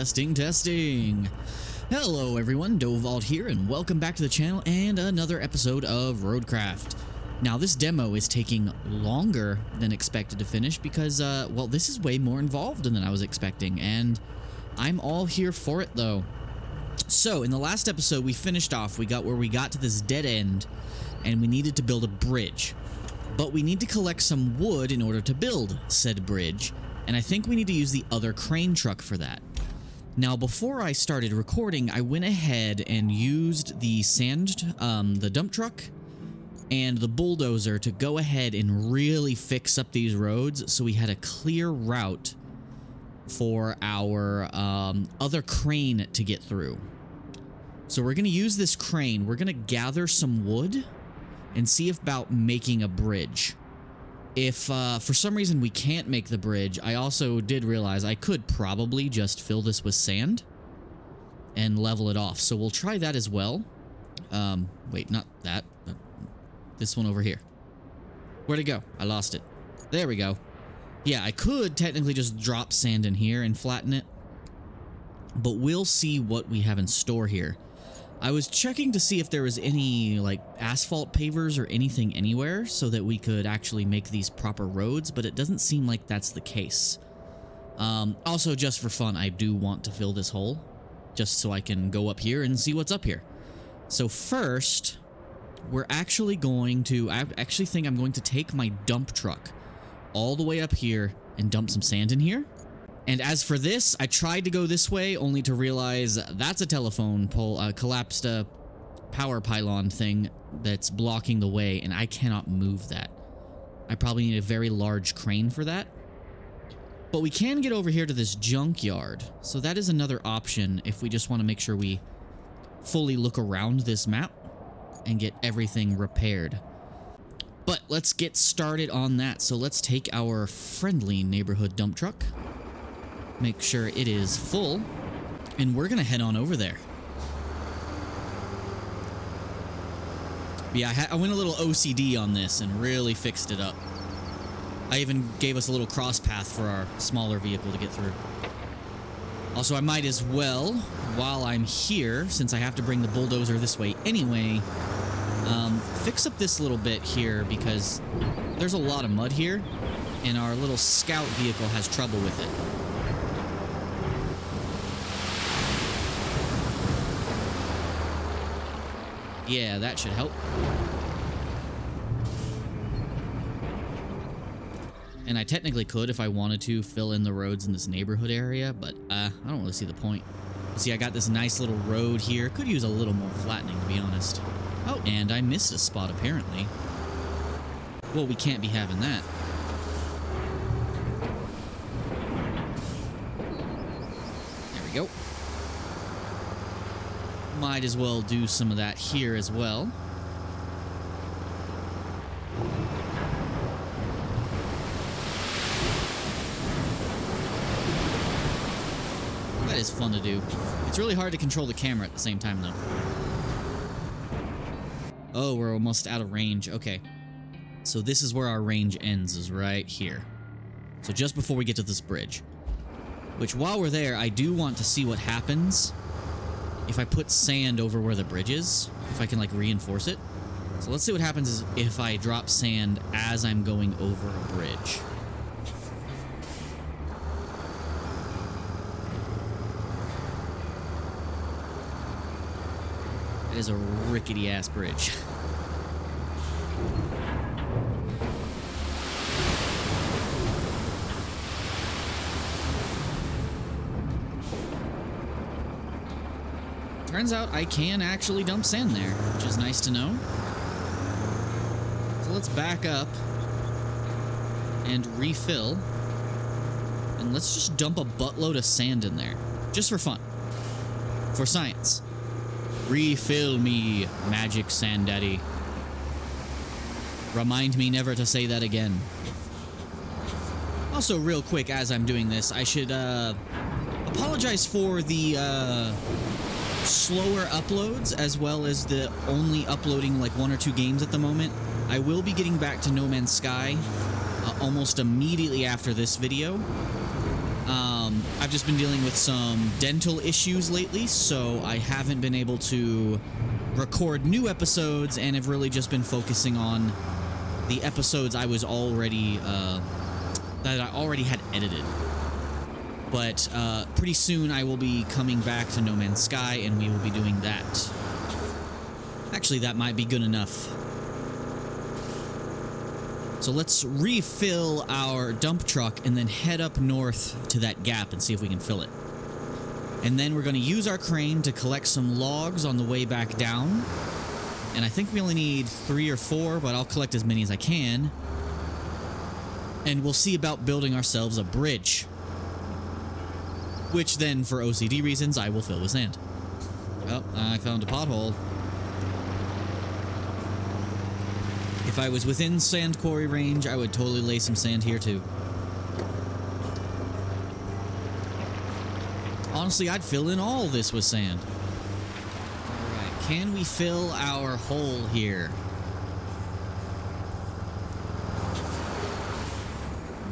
Testing, testing. Hello everyone, Dovault here, and welcome back to the channel and another episode of RoadCraft. Now this demo is taking longer than expected to finish because, well, this is way more involved than I was expecting, and I'm all here for it though. So, in the last episode we finished off, we got to this dead end, and we needed to build a bridge. But we need to collect some wood in order to build said bridge, and I think we need to use the other crane truck for that. Now, before I started recording, I went ahead and used the the dump truck and the bulldozer to go ahead and really fix up these roads so we had a clear route for our other crane to get through. So we're going to use this crane. We're going to gather some wood and see about making a bridge. If for some reason we can't make the bridge, I also did realize I could probably just fill this with sand and level it off. So we'll try that as well. Wait, not that. This one over here. Where'd it go? I lost it. There we go. Yeah, I could technically just drop sand in here and flatten it, but we'll see what we have in store here. I was checking to see if there was any, like, asphalt pavers or anything anywhere so that we could actually make these proper roads, but it doesn't seem like that's the case. Also, just for fun, I do want to fill this hole, just so I can go up here and see what's up here. So first, we're actually going to, I actually think I'm going to take my dump truck all the way up here and dump some sand in here. And as for this, I tried to go this way only to realize that's a telephone pole, collapsed power pylon thing that's blocking the way, and I cannot move that. I probably need a very large crane for that. But we can get over here to this junkyard, so that is another option if we just want to make sure we fully look around this map and get everything repaired. But let's get started on that. So let's take our friendly neighborhood dump truck, make sure it is full, and we're gonna head on over there. Yeah, I went a little OCD on this and really fixed it up. I even gave us a little cross path for our smaller vehicle to get through. Also, I might as well, while I'm here, since I have to bring the bulldozer this way anyway, fix up this little bit here because there's a lot of mud here, and our little scout vehicle has trouble with it. Yeah, that should help. And I technically could, if I wanted to, fill in the roads in this neighborhood area, but I don't really see the point. See, I got this nice little road here. Could use a little more flattening, to be honest. Oh, and I missed a spot, apparently. Well, we can't be having that. There we go. Might as well do some of that here as well. That is fun to do. It's really hard to control the camera at the same time, though. Oh, we're almost out of range. Okay. So this is where our range ends, is right here. So just before we get to this bridge. Which, while we're there, I do want to see what happens if I put sand over where the bridge is. If I can, like, reinforce it. So let's see what happens if I drop sand as I'm going over a bridge. It is a rickety-ass bridge. Turns out I can actually dump sand there, which is nice to know. So let's back up and refill. And let's just dump a buttload of sand in there, just for fun. For science. Refill me, magic sand daddy. Remind me never to say that again. Also, real quick, as I'm doing this, I should apologize for the slower uploads, as well as the only uploading like 1 or 2 games at the moment. I will be getting back to No Man's Sky almost immediately after this video. I've just been dealing with some dental issues lately, so I haven't been able to record new episodes and have really just been focusing on the episodes I was already, that I already had edited. But pretty soon I will be coming back to No Man's Sky and we will be doing that. Actually, that might be good enough. So let's refill our dump truck and then head up north to that gap and see if we can fill it. And then we're going to use our crane to collect some logs on the way back down. And I think we only need 3 or 4, but I'll collect as many as I can. And we'll see about building ourselves a bridge. Which then, for OCD reasons, I will fill with sand. Oh, I found a pothole. If I was within sand quarry range, I would totally lay some sand here too. Honestly, I'd fill in all this with sand. Alright, can we fill our hole here?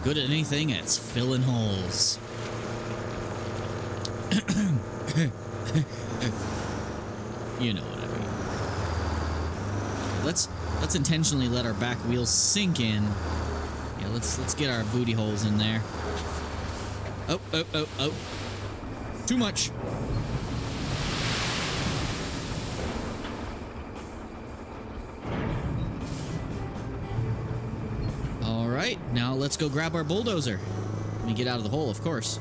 Good at anything, it's filling holes. You know what I mean. Let's intentionally let our back wheels sink in. Yeah, let's get our booty holes in there. Oh. Too much. All right, now let's go grab our bulldozer. Let me get out of the hole, of course.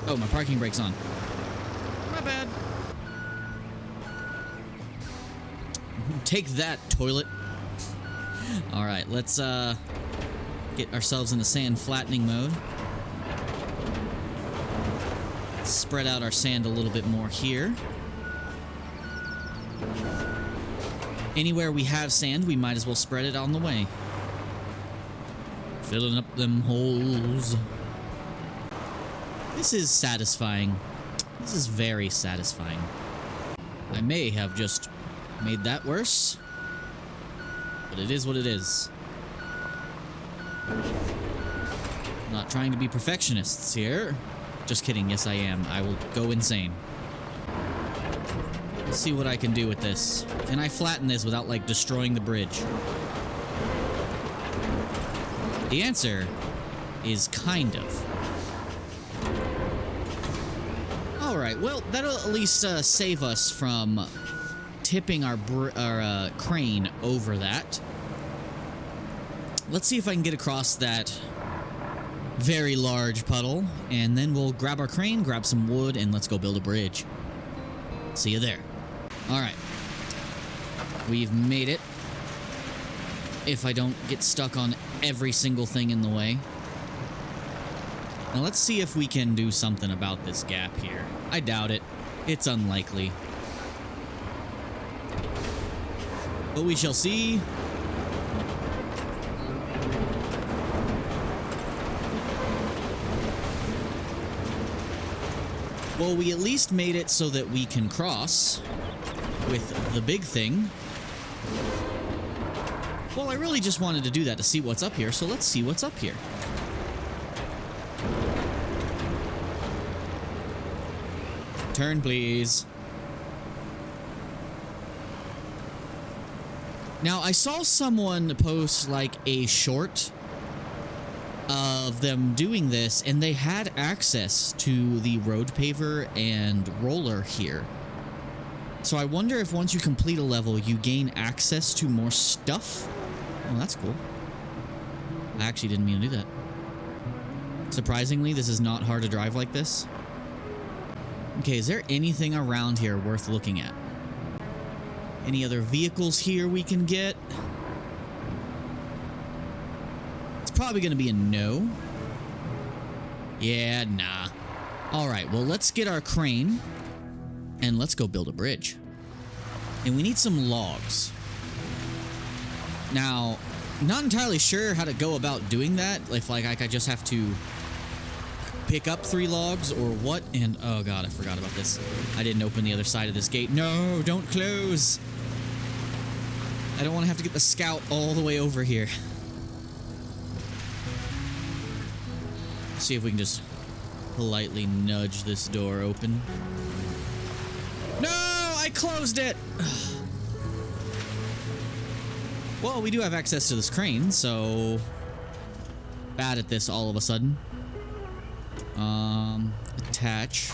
Oh, my parking brake's on. My bad. Take that, toilet. All right, let's get ourselves into sand flattening mode. Spread out our sand a little bit more here. Anywhere we have sand, we might as well spread it on the way. Filling up them holes. This is satisfying. This is very satisfying. I may have just made that worse, but it is what it is. Not trying to be perfectionists here. Just kidding, yes I am. I will go insane. Let's see what I can do with this. Can I flatten this without, like, destroying the bridge? The answer is kind of. Alright, well, that'll at least save us from tipping our crane over that. Let's see if I can get across that very large puddle, and then we'll grab our crane, grab some wood, and let's go build a bridge. See you there. Alright. We've made it. If I don't get stuck on every single thing in the way. Now let's see if we can do something about this gap here. I doubt it. It's unlikely. But we shall see. Well, we at least made it so that we can cross with the big thing. Well, I really just wanted to do that to see what's up here, so let's see what's up here. Turn, please. Now, I saw someone post, like, a short of them doing this, and they had access to the road paver and roller here. So I wonder if once you complete a level, you gain access to more stuff? Oh, that's cool. I actually didn't mean to do that. Surprisingly, this is not hard to drive like this. Okay, is there anything around here worth looking at? Any other vehicles here we can get? It's probably going to be a no. Yeah, nah. Alright, well, let's get our crane and let's go build a bridge. And we need some logs. Now, not entirely sure how to go about doing that. If, like, I just have to pick up 3 logs or what. And, oh god, I forgot about this. I didn't open the other side of this gate. No, don't close. I don't want to have to get the scout all the way over here. Let's see if we can just politely nudge this door open. No! I closed it! Well, we do have access to this crane, so... Bad at this all of a sudden. Attach.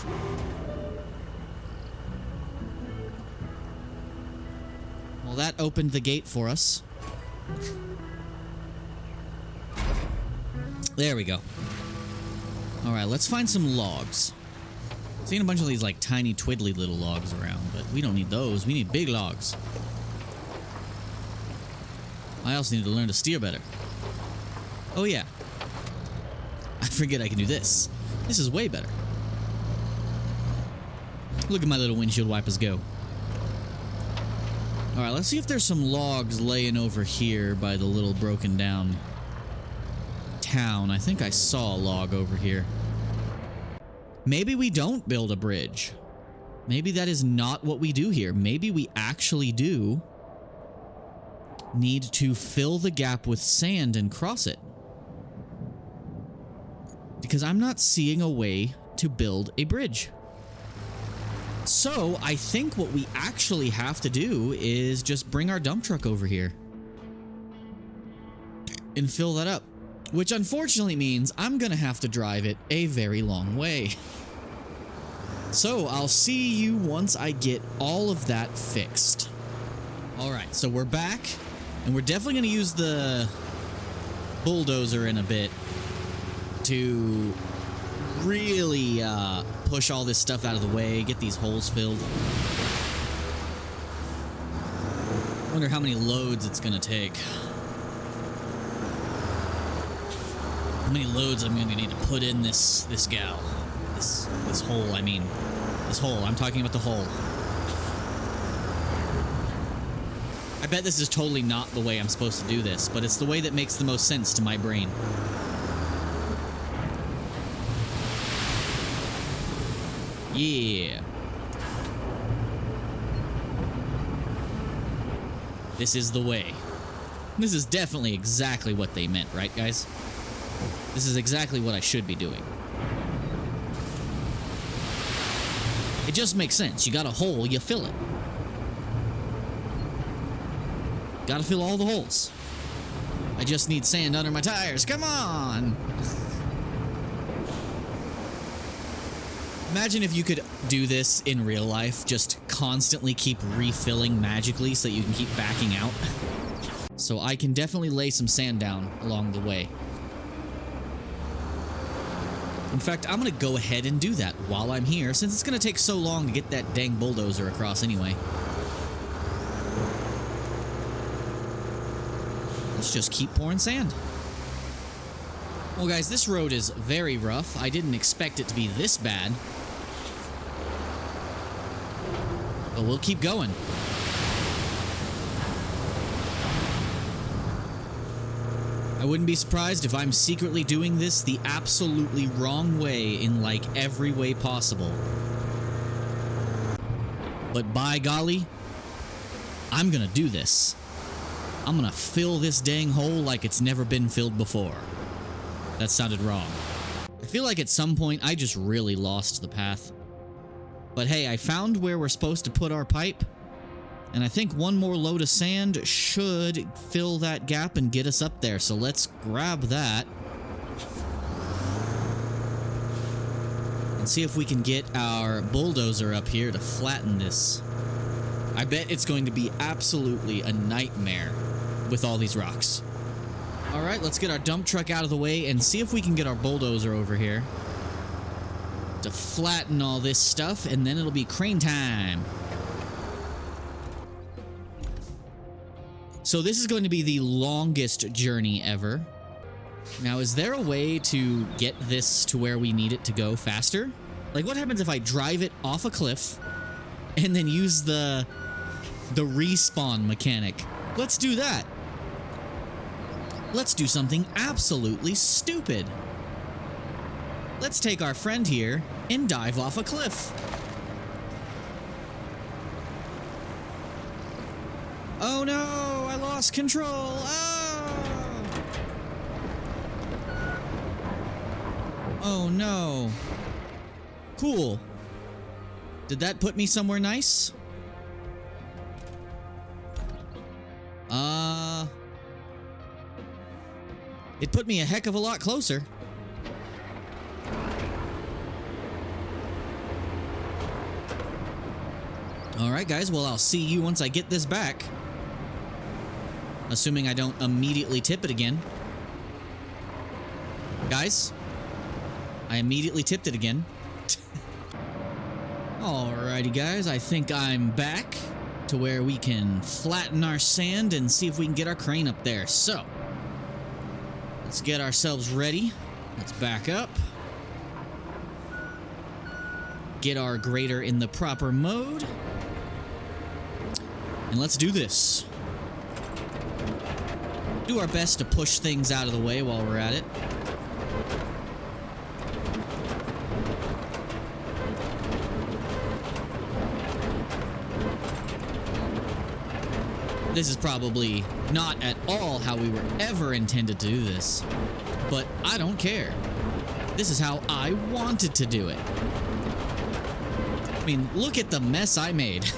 Well, that opened the gate for us. There we go. Alright, let's find some logs. Seeing a bunch of these, like, tiny, twiddly little logs around, but we don't need those. We need big logs. I also need to learn to steer better. Oh, yeah. I forget I can do this. This is way better. Look at my little windshield wipers go. Alright, let's see if there's some logs laying over here by the little broken down town. I think I saw a log over here. Maybe we don't build a bridge. Maybe that is not what we do here. Maybe we actually do need to fill the gap with sand and cross it. Because I'm not seeing a way to build a bridge. So, I think what we actually have to do is just bring our dump truck over here and fill that up. Which unfortunately means I'm gonna have to drive it a very long way. So, I'll see you once I get all of that fixed. Alright, so we're back, and we're definitely gonna use the bulldozer in a bit to really push all this stuff out of the way, get these holes filled. Wonder how many loads it's gonna take. How many loads I'm gonna need to put in this gal. This hole, I mean. This hole, I'm talking about the hole. I bet this is totally not the way I'm supposed to do this, but it's the way that makes the most sense to my brain. Yeah. This is the way. This is definitely exactly what they meant, right, guys? This is exactly what I should be doing. It just makes sense. You got a hole, you fill it. Gotta fill all the holes. I just need sand under my tires. Come on! Imagine if you could do this in real life. Just constantly keep refilling magically so that you can keep backing out. So I can definitely lay some sand down along the way. In fact, I'm going to go ahead and do that while I'm here, since it's going to take so long to get that dang bulldozer across anyway. Let's just keep pouring sand. Well, guys, this road is very rough. I didn't expect it to be this bad. But we'll keep going. I wouldn't be surprised if I'm secretly doing this the absolutely wrong way in, like, every way possible. But by golly, I'm gonna do this. I'm gonna fill this dang hole like it's never been filled before. That sounded wrong. I feel like at some point I just really lost the path. But hey, I found where we're supposed to put our pipe, and I think one more load of sand should fill that gap and get us up there, so let's grab that. And see if we can get our bulldozer up here to flatten this. I bet it's going to be absolutely a nightmare with all these rocks. Alright, let's get our dump truck out of the way and see if we can get our bulldozer over here to flatten all this stuff, and then it'll be crane time. So this is going to be the longest journey ever. Now, is there a way to get this to where we need it to go faster? Like, what happens if I drive it off a cliff and then use the respawn mechanic? Let's do that. Let's do something absolutely stupid. Let's take our friend here and dive off a cliff. Oh no, I lost control. Oh no. Cool. Did that put me somewhere nice? It put me a heck of a lot closer. Alright guys, well I'll see you once I get this back. Assuming I don't immediately tip it again. Guys, I immediately tipped it again. Alrighty guys, I think I'm back to where we can flatten our sand and see if we can get our crane up there. So, let's get ourselves ready. Let's back up. Get our grader in the proper mode. And let's do this. Do our best to push things out of the way while we're at it. This is probably not at all how we were ever intended to do this, but I don't care. This is how I wanted to do it. I mean, look at the mess I made.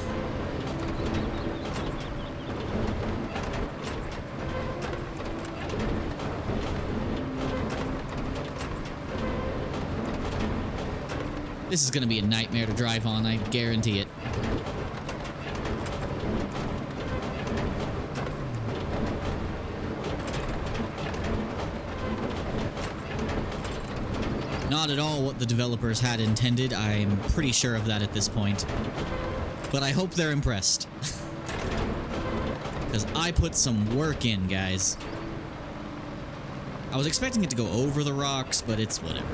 This is gonna be a nightmare to drive on, I guarantee it. Not at all what the developers had intended. I'm pretty sure of that at this point. But I hope they're impressed. Because I put some work in, guys. I was expecting it to go over the rocks, but it's whatever.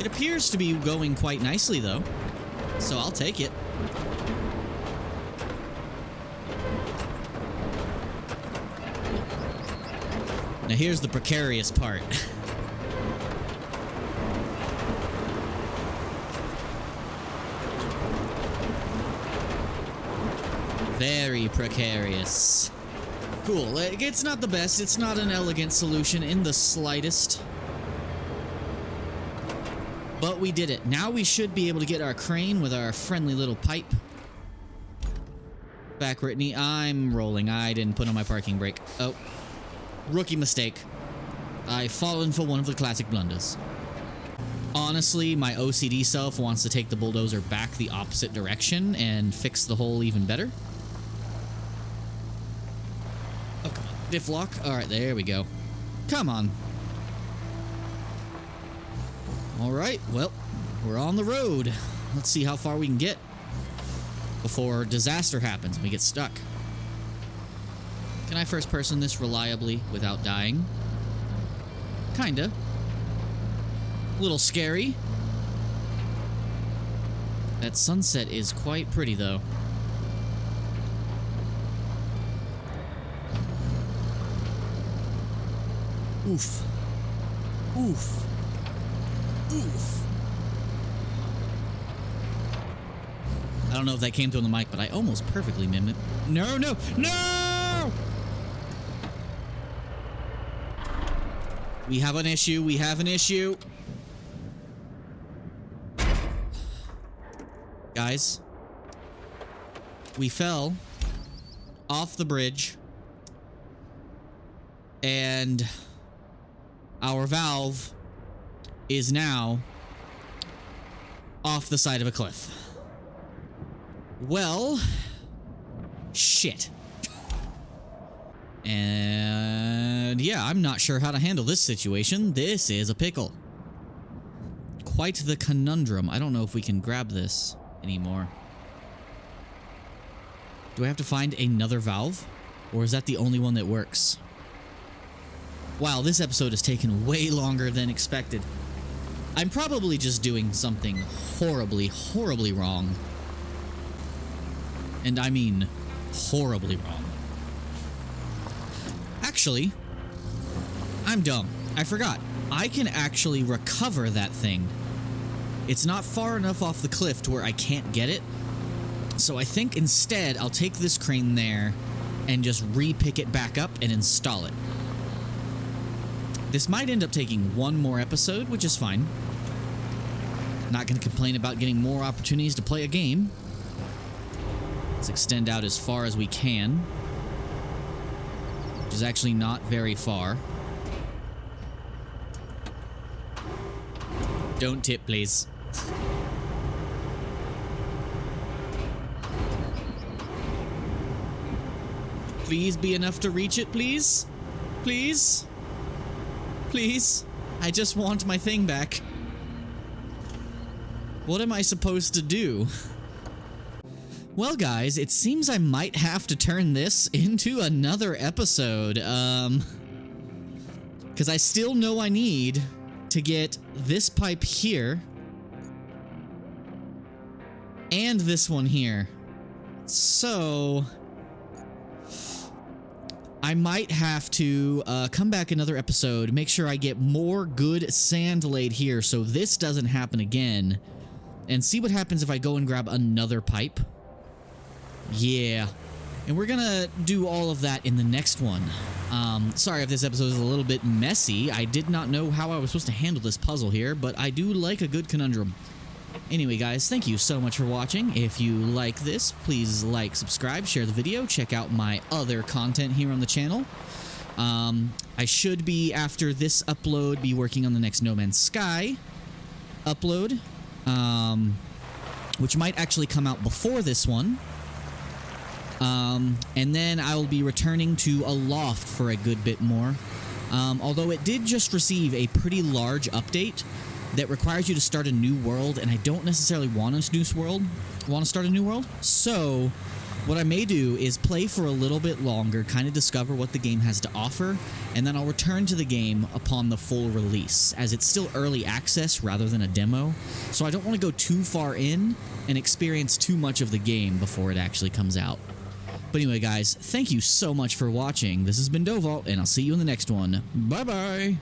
It appears to be going quite nicely, though. So I'll take it. Now here's the precarious part. Very precarious. Cool. It's not the best. It's not an elegant solution in the slightest. But we did it. Now we should be able to get our crane with our friendly little pipe. Back, Brittany. I'm rolling. I didn't put on my parking brake. Oh. Rookie mistake. I've fallen for one of the classic blunders. Honestly, my OCD self wants to take the bulldozer back the opposite direction and fix the hole even better. Oh, come on. Diff lock. Alright, there we go. Come on. Alright, well, we're on the road. Let's see how far we can get before disaster happens and we get stuck. Can I first person this reliably without dying? Kinda. A little scary. That sunset is quite pretty, though. Oof. Oof. Oof. I don't know if that came through on the mic, but I almost perfectly mimicked. No, no, no! We have an issue. We have an issue. Guys, we fell off the bridge and our valve is now off the side of a cliff. Well, shit. And yeah, I'm not sure how to handle this situation. This is a pickle. Quite the conundrum. I don't know if we can grab this anymore. Do I have to find another valve? Or is that the only one that works? Wow, this episode has taken way longer than expected. I'm probably just doing something horribly, horribly wrong. And I mean horribly wrong. Actually, I'm dumb. I forgot. I can actually recover that thing It's not far enough off the cliff to where I can't get it. So I think instead I'll take this crane there and just re-pick it back up and install it. This might end up taking one more episode, which is fine. Not going to complain about getting more opportunities to play a game. Let's extend out as far as we can, which is actually not very far. Don't tip, please. Please be enough to reach it, please? Please? Please? I just want my thing back. What am I supposed to do? Well, guys, it seems I might have to turn this into another episode, because I still know I need to get this pipe here and this one here. So I might have to come back another episode, make sure I get more good sand laid here so this doesn't happen again, and see what happens if I go and grab another pipe. Yeah. And we're gonna do all of that in the next one. Sorry if this episode is a little bit messy. I did not know how I was supposed to handle this puzzle here, but I do like a good conundrum. Anyway, guys, thank you so much for watching. If you like this, please like, subscribe, share the video, check out my other content here on the channel. I should be, after this upload, be working on the next No Man's Sky upload, which might actually come out before this one. And then I will be returning to a loft for a good bit more. Although it did just receive a pretty large update that requires you to start a new world, and I don't necessarily want to start a new world. So what I may do is play for a little bit longer, kind of discover what the game has to offer, and then I'll return to the game upon the full release, as it's still early access rather than a demo. So I don't want to go too far in and experience too much of the game before it actually comes out. But anyway, guys, thank you so much for watching. This has been Dovalt, and I'll see you in the next one. Bye-bye!